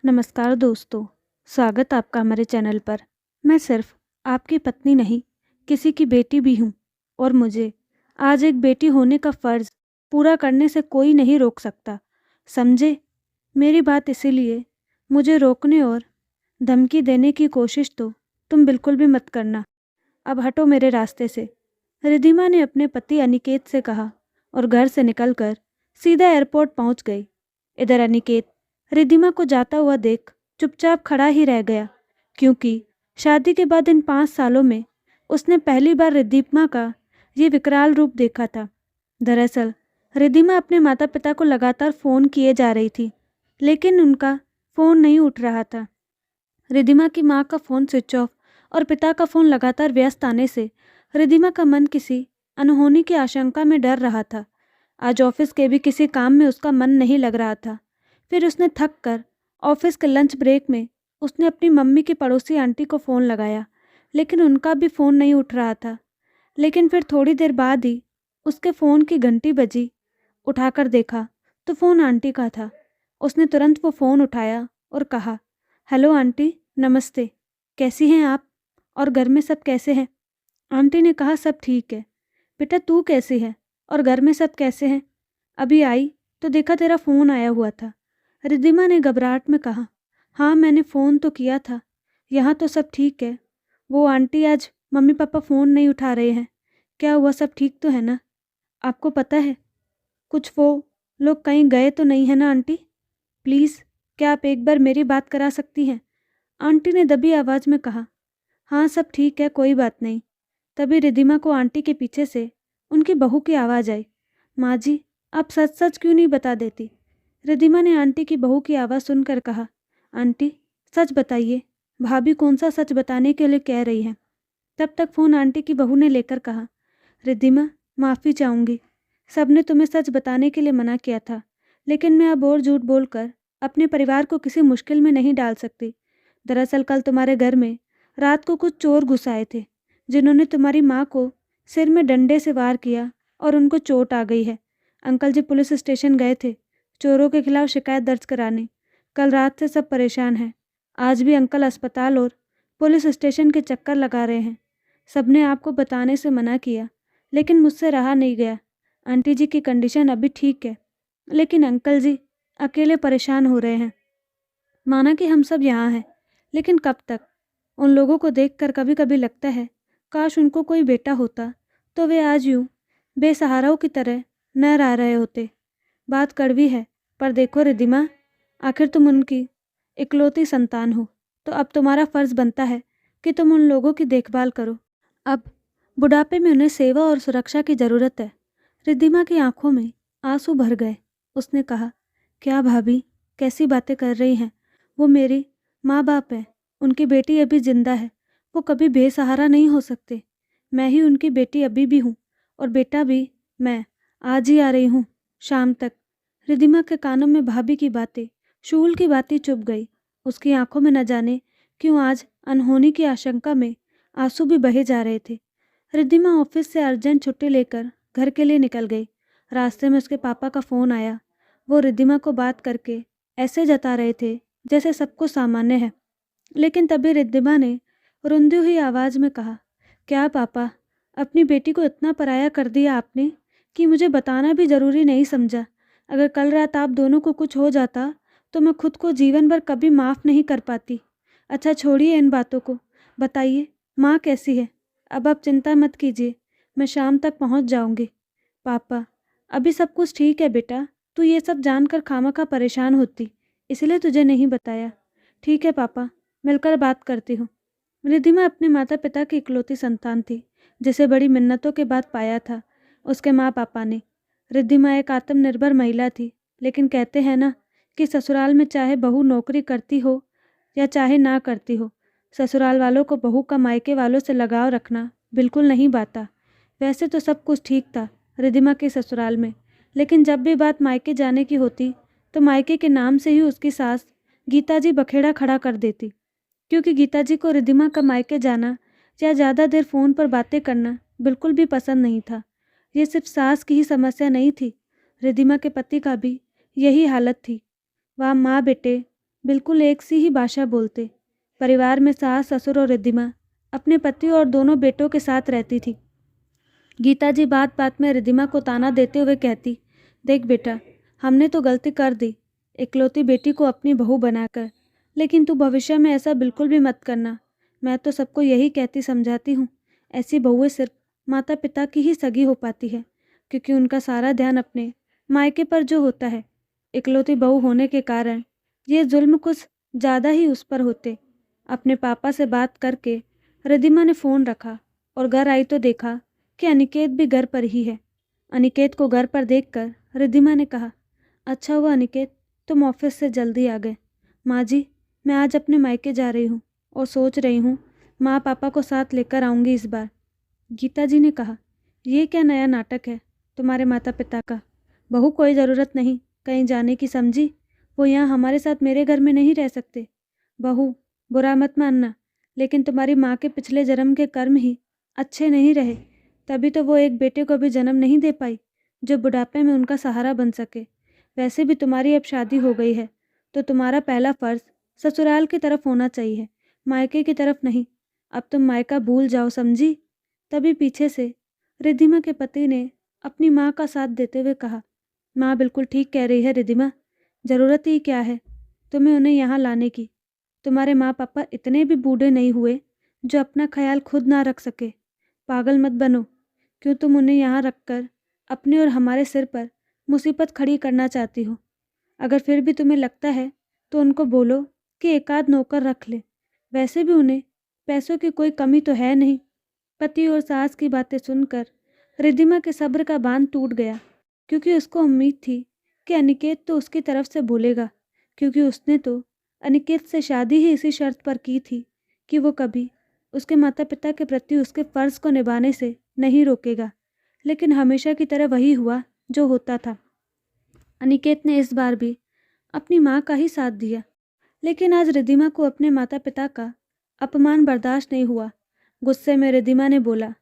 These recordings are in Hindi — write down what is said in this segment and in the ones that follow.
नमस्कार दोस्तों, स्वागत आपका हमारे चैनल पर। मैं सिर्फ आपकी पत्नी नहीं, किसी की बेटी भी हूँ और मुझे आज एक बेटी होने का फ़र्ज़ पूरा करने से कोई नहीं रोक सकता। समझे? मेरी बात इसीलिए मुझे रोकने और धमकी देने की कोशिश तो तुम बिल्कुल भी मत करना। अब हटो मेरे रास्ते से। रिद्धिमा ने अपने पति अनिकेत से कहा और घर से निकलकर सीधा एयरपोर्ट पहुंच गई। इधर अनिकेत रिद्धिमा को जाता हुआ देख चुपचाप खड़ा ही रह गया, क्योंकि शादी के बाद इन 5 सालों में उसने पहली बार रिद्धिमा का ये विकराल रूप देखा था। दरअसल रिद्धिमा अपने माता पिता को लगातार फ़ोन किए जा रही थी, लेकिन उनका फ़ोन नहीं उठ रहा था। रिद्धिमा की माँ का फ़ोन स्विच ऑफ और पिता का फ़ोन लगातार व्यस्त आने से रिद्धिमा का मन किसी अनहोनी की आशंका में डर रहा था। आज ऑफिस के भी किसी काम में उसका मन नहीं लग रहा था। फिर उसने थक कर ऑफिस के लंच ब्रेक में उसने अपनी मम्मी की पड़ोसी आंटी को फ़ोन लगाया, लेकिन उनका भी फ़ोन नहीं उठ रहा था। लेकिन फिर थोड़ी देर बाद ही उसके फ़ोन की घंटी बजी। उठाकर देखा तो फ़ोन आंटी का था। उसने तुरंत वो फ़ोन उठाया और कहा, हेलो आंटी, नमस्ते। कैसी हैं आप और घर में सब कैसे हैं? आंटी ने कहा, सब ठीक है। बेटा तू कैसी है और घर में सब कैसे हैं? अभी आई तो देखा तेरा फ़ोन आया हुआ था। रिद्धिमा ने घबराहट में कहा, हाँ मैंने फ़ोन तो किया था, यहाँ तो सब ठीक है। वो आंटी आज मम्मी पापा फ़ोन नहीं उठा रहे हैं। क्या हुआ, सब ठीक तो है ना? आपको पता है कुछ वो लोग कहीं गए तो नहीं है ना आंटी? प्लीज़ क्या आप एक बार मेरी बात करा सकती हैं? आंटी ने दबी आवाज़ में कहा, हाँ सब ठीक है, कोई बात नहीं। तभी रिद्धिमा को आंटी के पीछे से उनकी बहू की आवाज़ आई, माँ जी आप सच सच क्यों नहीं बता देती? रिद्धिमा ने आंटी की बहू की आवाज़ सुनकर कहा, आंटी सच बताइए, भाभी कौन सा सच बताने के लिए कह रही हैं? तब तक फ़ोन आंटी की बहू ने लेकर कहा, रिद्धिमा माफ़ी चाहूँगी, सबने तुम्हें सच बताने के लिए मना किया था, लेकिन मैं अब और झूठ बोलकर अपने परिवार को किसी मुश्किल में नहीं डाल सकती। दरअसल कल तुम्हारे घर में रात को कुछ चोर घुस आए थे, जिन्होंने तुम्हारी माँ को सिर में डंडे से वार किया और उनको चोट आ गई है। अंकल जी पुलिस स्टेशन गए थे चोरों के खिलाफ शिकायत दर्ज कराने। कल रात से सब परेशान हैं। आज भी अंकल अस्पताल और पुलिस स्टेशन के चक्कर लगा रहे हैं। सबने आपको बताने से मना किया, लेकिन मुझसे रहा नहीं गया। आंटी जी की कंडीशन अभी ठीक है, लेकिन अंकल जी अकेले परेशान हो रहे हैं। माना कि हम सब यहाँ हैं, लेकिन कब तक? उन लोगों को देखकर कभी कभी लगता है काश उनको कोई बेटा होता तो वे आज यूँ बेसहाराओं की तरह न रह रहे होते। बात कड़वी है, पर देखो रिद्धिमा, आखिर तुम उनकी इकलौती संतान हो, तो अब तुम्हारा फ़र्ज़ बनता है कि तुम उन लोगों की देखभाल करो। अब बुढ़ापे में उन्हें सेवा और सुरक्षा की ज़रूरत है। रिद्धिमा की आंखों में आंसू भर गए। उसने कहा, क्या भाभी कैसी बातें कर रही हैं? वो मेरी माँ बाप हैं, उनकी बेटी अभी जिंदा है, वो कभी बेसहारा नहीं हो सकते। मैं ही उनकी बेटी अभी भी हूँ और बेटा भी। मैं आज ही आ रही हूँ, शाम तक। रिद्धिमा के कानों में भाभी की बातें, शूल की बातें चुभ गई। उसकी आंखों में न जाने क्यों आज अनहोनी की आशंका में आंसू भी बहे जा रहे थे। रिद्धिमा ऑफिस से अर्जेंट छुट्टी लेकर घर के लिए निकल गई। रास्ते में उसके पापा का फ़ोन आया। वो रिद्धिमा को बात करके ऐसे जता रहे थे जैसे सब कुछ सामान्य है, लेकिन तभी रिद्धिमा ने रुंधी हुई आवाज़ में कहा, क्या पापा, अपनी बेटी को इतना पराया कर दिया आपने कि मुझे बताना भी ज़रूरी नहीं समझा। अगर कल रात आप दोनों को कुछ हो जाता तो मैं खुद को जीवन भर कभी माफ़ नहीं कर पाती। अच्छा छोड़िए इन बातों को, बताइए माँ कैसी है? अब आप चिंता मत कीजिए, मैं शाम तक पहुँच जाऊँगी। पापा, अभी सब कुछ ठीक है बेटा, तू ये सब जानकर खामखा परेशान होती, इसलिए तुझे नहीं बताया। ठीक है पापा, मिलकर बात करती हूँ। रिद्धिमा अपने माता पिता की इकलौती संतान थी, जिसे बड़ी मिन्नतों के बाद पाया था उसके माँ पापा ने। रिद्धिमा एक आत्मनिर्भर महिला थी, लेकिन कहते हैं ना कि ससुराल में चाहे बहू नौकरी करती हो या चाहे ना करती हो, ससुराल वालों को बहू का मायके वालों से लगाव रखना बिल्कुल नहीं भाता। वैसे तो सब कुछ ठीक था रिद्धिमा के ससुराल में, लेकिन जब भी बात मायके जाने की होती तो मायके के नाम से ही उसकी सास गीता जी बखेड़ा खड़ा कर देती, क्योंकि गीता जी को रिद्धिमा का मायके जाना या ज़्यादा देर फ़ोन पर बातें करना बिल्कुल भी पसंद नहीं था। ये सिर्फ सास की ही समस्या नहीं थी, रिद्धिमा के पति का भी यही हालत थी। वह माँ बेटे बिल्कुल एक सी ही भाषा बोलते। परिवार में सास, ससुर और रिद्धिमा अपने पति और दोनों बेटों के साथ रहती थी। गीता जी बात बात में रिद्धिमा को ताना देते हुए कहती, देख बेटा, हमने तो गलती कर दी, इकलौती बेटी को अपनी बहू बनाकर, लेकिन तू भविष्य में ऐसा बिल्कुल भी मत करना। मैं तो सबको यही कहती समझाती हूँ, ऐसी बहुएं सिर्फ माता पिता की ही सगी हो पाती है, क्योंकि उनका सारा ध्यान अपने मायके पर जो होता है। इकलौती बहू होने के कारण ये जुल्म कुछ ज़्यादा ही उस पर होते। अपने पापा से बात करके रिद्धिमा ने फ़ोन रखा और घर आई तो देखा कि अनिकेत भी घर पर ही है। अनिकेत को घर पर देखकर रिद्धिमा ने कहा, अच्छा हुआ अनिकेत, तुम ऑफिस से जल्दी आ गए। माँ जी, मैं आज अपने मायके जा रही हूँ और सोच रही हूँ माँ पापा को साथ लेकर आऊँगी इस बार। गीता जी ने कहा, ये क्या नया नाटक है तुम्हारे माता पिता का? बहू कोई ज़रूरत नहीं कहीं जाने की, समझी? वो यहाँ हमारे साथ मेरे घर में नहीं रह सकते। बहू, बुरा मत मानना, लेकिन तुम्हारी माँ के पिछले जन्म के कर्म ही अच्छे नहीं रहे, तभी तो वो एक बेटे को भी जन्म नहीं दे पाई जो बुढ़ापे में उनका सहारा बन सके। वैसे भी तुम्हारी अब शादी हो गई है, तो तुम्हारा पहला फ़र्ज़ ससुराल की तरफ होना चाहिए, मायके की तरफ नहीं। अब तुम मायका भूल जाओ, समझी? तभी पीछे से रिद्धिमा के पति ने अपनी माँ का साथ देते हुए कहा, माँ बिल्कुल ठीक कह रही है रिद्धिमा, ज़रूरत ही क्या है तुम्हें उन्हें यहाँ लाने की? तुम्हारे माँ पापा इतने भी बूढ़े नहीं हुए जो अपना ख्याल खुद ना रख सके। पागल मत बनो। क्यों तुम उन्हें यहाँ रखकर अपने और हमारे सिर पर मुसीबत खड़ी करना चाहती हो? अगर फिर भी तुम्हें लगता है तो उनको बोलो कि एक आध नौकर रख ले। वैसे भी उन्हें पैसों की कोई कमी तो है नहीं। पति और सास की बातें सुनकर रिद्धिमा के सब्र का बांध टूट गया, क्योंकि उसको उम्मीद थी कि अनिकेत तो उसकी तरफ से बोलेगा, क्योंकि उसने तो अनिकेत से शादी ही इसी शर्त पर की थी कि वो कभी उसके माता पिता के प्रति उसके फ़र्ज़ को निभाने से नहीं रोकेगा। लेकिन हमेशा की तरह वही हुआ जो होता था। अनिकेत ने इस बार भी अपनी माँ का ही साथ दिया, लेकिन आज रिद्धिमा को अपने माता पिता का अपमान बर्दाश्त नहीं हुआ। गुस्से में रिद्धिमा ने बोला,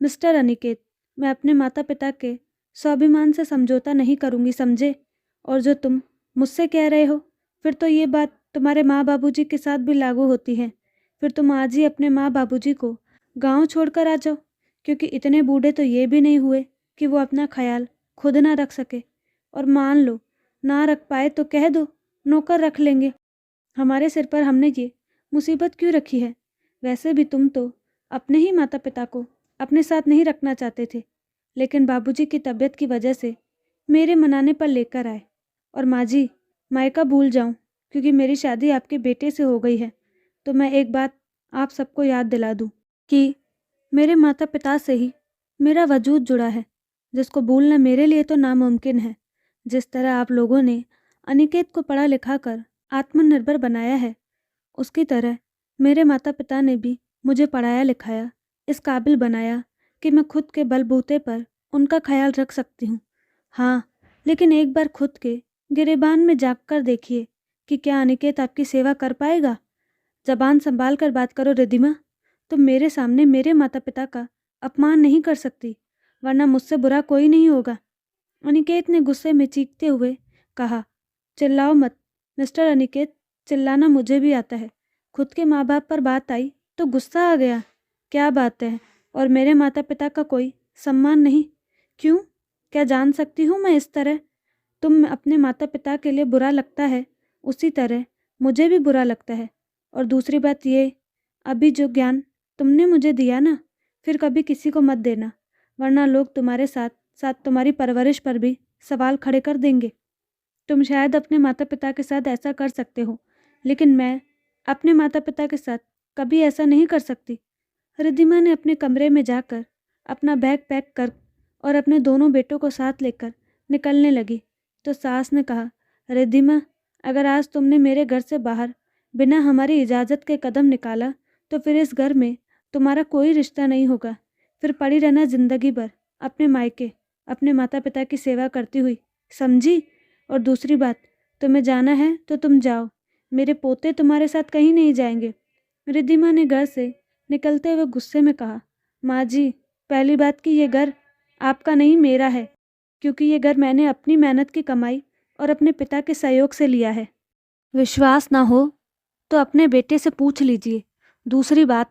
मिस्टर अनिकेत, मैं अपने माता पिता के स्वाभिमान से समझौता नहीं करूँगी, समझे? और जो तुम मुझसे कह रहे हो, फिर तो ये बात तुम्हारे माँ बाबूजी के साथ भी लागू होती है। फिर तुम आज ही अपने माँ बाबूजी को गांव छोड़कर आ जाओ, क्योंकि इतने बूढ़े तो ये भी नहीं हुए कि वो अपना ख्याल खुद ना रख सके। और मान लो ना रख पाए तो कह दो, नौकर रख लेंगे। हमारे सिर पर हमने ये मुसीबत क्यों रखी है? वैसे भी तुम तो अपने ही माता पिता को अपने साथ नहीं रखना चाहते थे, लेकिन बाबूजी की तबीयत की वजह से मेरे मनाने पर लेकर आए। और माँ जी, मायका भूल जाऊं, क्योंकि मेरी शादी आपके बेटे से हो गई है। तो मैं एक बात आप सबको याद दिला दूं कि मेरे माता पिता से ही मेरा वजूद जुड़ा है, जिसको भूलना मेरे लिए तो नामुमकिन है। जिस तरह आप लोगों ने अनिकेत को पढ़ा लिखा कर आत्मनिर्भर बनाया है, उसकी तरह मेरे माता पिता ने भी मुझे पढ़ाया लिखाया, इस काबिल बनाया कि मैं खुद के बलबूते पर उनका ख्याल रख सकती हूँ। हाँ, लेकिन एक बार खुद के गिरेबान में झाँक कर देखिए कि क्या अनिकेत आपकी सेवा कर पाएगा। ज़बान संभाल कर बात करो रिद्धिमा, तुम मेरे सामने मेरे माता पिता का अपमान नहीं कर सकती, वरना मुझसे बुरा कोई नहीं होगा। अनिकेत ने गुस्से में चीखते हुए कहा, चिल्लाओ मत मिस्टर अनिकेत, चिल्लाना मुझे भी आता है। खुद के माँ बाप पर बात आई तो गुस्सा आ गया। क्या बात है, और मेरे माता पिता का कोई सम्मान नहीं? क्यों, क्या जान सकती हूँ मैं इस तरह? तुम अपने माता पिता के लिए बुरा लगता है, उसी तरह मुझे भी बुरा लगता है। और दूसरी बात ये, अभी जो ज्ञान तुमने मुझे दिया ना, फिर कभी किसी को मत देना, वरना लोग तुम्हारे साथ साथ तुम्हारी परवरिश पर भी सवाल खड़े कर देंगे। तुम शायद अपने माता पिता के साथ ऐसा कर सकते हो, लेकिन मैं अपने माता पिता के साथ कभी ऐसा नहीं कर सकती। रिद्धिमा ने अपने कमरे में जाकर अपना बैग पैक कर और अपने दोनों बेटों को साथ लेकर निकलने लगी, तो सास ने कहा, रिद्धिमा, अगर आज तुमने मेरे घर से बाहर बिना हमारी इजाज़त के कदम निकाला तो फिर इस घर में तुम्हारा कोई रिश्ता नहीं होगा। फिर पड़ी रहना ज़िंदगी भर अपने मायके अपने माता पिता की सेवा करती हुई, समझी? और दूसरी बात, तुम्हें जाना है तो तुम जाओ, मेरे पोते तुम्हारे साथ कहीं नहीं जाएंगे। रिद्धिमा ने घर से निकलते हुए गुस्से में कहा, माँ जी, पहली बात कि ये घर आपका नहीं मेरा है, क्योंकि ये घर मैंने अपनी मेहनत की कमाई और अपने पिता के सहयोग से लिया है। विश्वास ना हो तो अपने बेटे से पूछ लीजिए। दूसरी बात,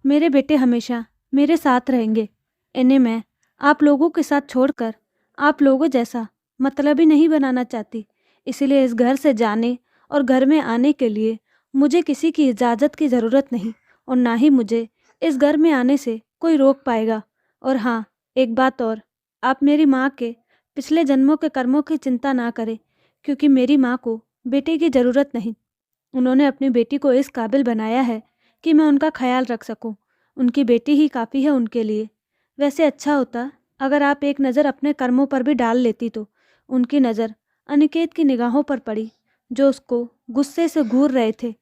मेरे बेटे हमेशा मेरे साथ रहेंगे। इन्हें मैं आप लोगों के साथ छोड़कर आप लोगों जैसा मतलबी नहीं बनाना चाहती। इसीलिए इस घर से जाने और घर में आने के लिए मुझे किसी की इजाज़त की ज़रूरत नहीं, और ना ही मुझे इस घर में आने से कोई रोक पाएगा। और हाँ, एक बात और, आप मेरी माँ के पिछले जन्मों के कर्मों की चिंता ना करें, क्योंकि मेरी माँ को बेटे की ज़रूरत नहीं। उन्होंने अपनी बेटी को इस काबिल बनाया है कि मैं उनका ख्याल रख सकूं। उनकी बेटी ही काफ़ी है उनके लिए। वैसे अच्छा होता अगर आप एक नज़र अपने कर्मों पर भी डाल लेती तो। उनकी नज़र अनिकेत की निगाहों पर पड़ी, जो उसको गुस्से से घूर रहे थे।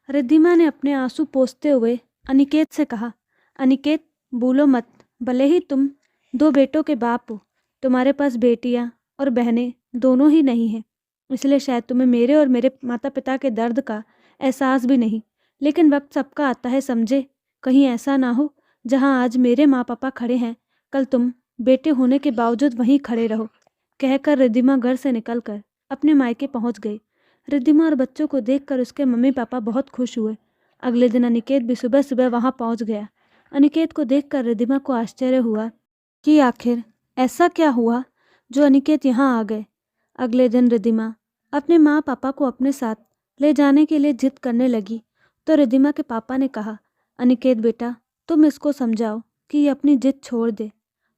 रिद्धिमा ने अपने आंसू पोंछते हुए अनिकेत से कहा, अनिकेत, भूलो मत, भले ही तुम 2 बेटों के बाप हो, तुम्हारे पास बेटियां और बहनें दोनों ही नहीं हैं। इसलिए शायद तुम्हें मेरे और मेरे माता पिता के दर्द का एहसास भी नहीं। लेकिन वक्त सबका आता है, समझे। कहीं ऐसा ना हो जहां आज मेरे माँ पापा खड़े हैं, कल तुम बेटे होने के बावजूद वहीं खड़े रहो। कहकर रिद्धिमा घर से निकलकर अपने मायके पहुंच गई। रिद्धिमा और बच्चों को देखकर उसके मम्मी पापा बहुत खुश हुए। अगले दिन अनिकेत भी सुबह सुबह वहां पहुंच गया। अनिकेत को देखकर रिद्धिमा को आश्चर्य हुआ कि आखिर ऐसा क्या हुआ जो अनिकेत यहाँ आ गए। अगले दिन रिद्धिमा अपने माँ पापा को अपने साथ ले जाने के लिए जिद करने लगी, तो रिद्धिमा के पापा ने कहा, अनिकेत बेटा, तुम इसको समझाओ कि ये अपनी जिद छोड़ दे।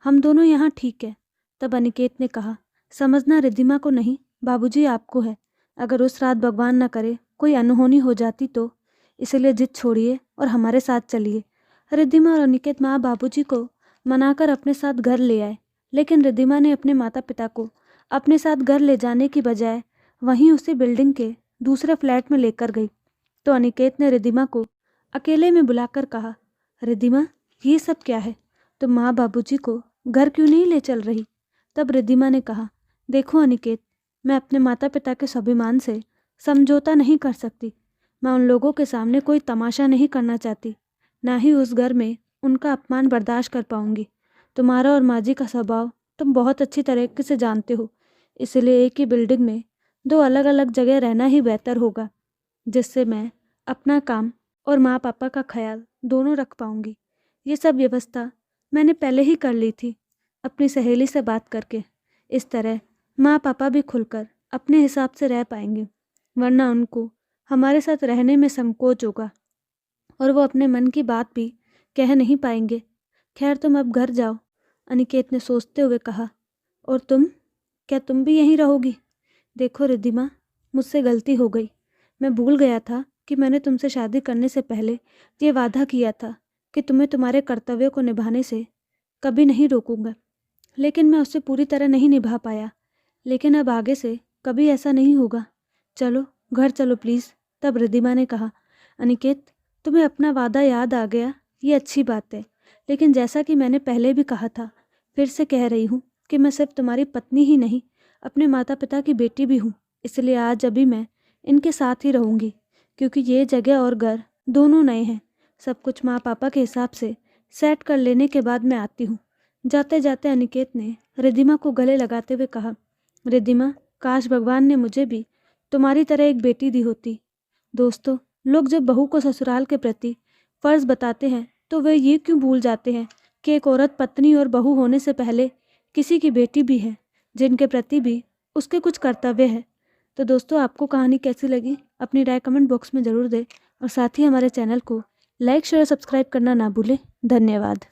हम दोनों यहाँ ठीक है। तब अनिकेत ने कहा, समझना रिद्धिमा को नहीं, बाबूजी आपको है। अगर उस रात भगवान न करे कोई अनहोनी हो जाती तो, इसलिए जिद छोड़िए और हमारे साथ चलिए। रिद्धिमा और अनिकेत माँ बाबूजी को मनाकर अपने साथ घर ले आए, लेकिन रिद्धिमा ने अपने माता पिता को अपने साथ घर ले जाने की बजाय वहीं उसी बिल्डिंग के दूसरे फ्लैट में लेकर गई। तो अनिकेत ने रिद्धिमा को अकेले में बुलाकर कहा, रिद्धिमा, ये सब क्या है? तुम माँ बाबूजी को घर क्यों नहीं ले चल रही? तब रिद्धिमा ने कहा, देखो अनिकेत, मैं अपने माता पिता के स्वाभिमान से समझौता नहीं कर सकती। मैं उन लोगों के सामने कोई तमाशा नहीं करना चाहती, ना ही उस घर में उनका अपमान बर्दाश्त कर पाऊंगी। तुम्हारा और माँ जी का स्वभाव तुम बहुत अच्छी तरीके से जानते हो, इसलिए एक ही बिल्डिंग में 2 अलग अलग जगह रहना ही बेहतर होगा, जिससे मैं अपना काम और माँ पापा का ख्याल दोनों रख पाऊंगी। ये सब व्यवस्था मैंने पहले ही कर ली थी अपनी सहेली से बात करके। इस तरह माँ पापा भी खुलकर अपने हिसाब से रह पाएंगे, वरना उनको हमारे साथ रहने में संकोच होगा और वो अपने मन की बात भी कह नहीं पाएंगे। खैर, तुम अब घर जाओ, अनिकेत ने सोचते हुए कहा। और तुम, क्या तुम भी यहीं रहोगी? देखो रिद्धिमा, मुझसे गलती हो गई। मैं भूल गया था कि मैंने तुमसे शादी करने से पहले ये वादा किया था कि तुम्हें तुम्हारे कर्तव्यों को निभाने से कभी नहीं रोकूंगा, लेकिन मैं उससे पूरी तरह नहीं निभा पाया। लेकिन अब आगे से कभी ऐसा नहीं होगा। चलो, घर चलो प्लीज़। तब रिद्धिमा ने कहा, अनिकेत, तुम्हें अपना वादा याद आ गया, ये अच्छी बात है। लेकिन जैसा कि मैंने पहले भी कहा था, फिर से कह रही हूँ कि मैं सिर्फ तुम्हारी पत्नी ही नहीं, अपने माता पिता की बेटी भी हूँ। इसलिए आज अभी मैं इनके साथ ही रहूँगी, क्योंकि ये जगह और घर दोनों नए हैं। सब कुछ माँ पापा के हिसाब से सेट कर लेने के बाद मैं आती हूँ। जाते जाते अनिकेत ने रिद्धिमा को गले लगाते हुए कहा, रिद्धिमा, काश भगवान ने मुझे भी तुम्हारी तरह एक बेटी दी होती। दोस्तों, लोग जब बहू को ससुराल के प्रति फ़र्ज़ बताते हैं तो वे ये क्यों भूल जाते हैं कि एक औरत पत्नी और बहू होने से पहले किसी की बेटी भी है, जिनके प्रति भी उसके कुछ कर्तव्य हैं। तो दोस्तों, आपको कहानी कैसी लगी अपनी राय कमेंट बॉक्स में ज़रूर दें, और साथ ही हमारे चैनल को लाइक शेयर सब्सक्राइब करना ना भूलें। धन्यवाद।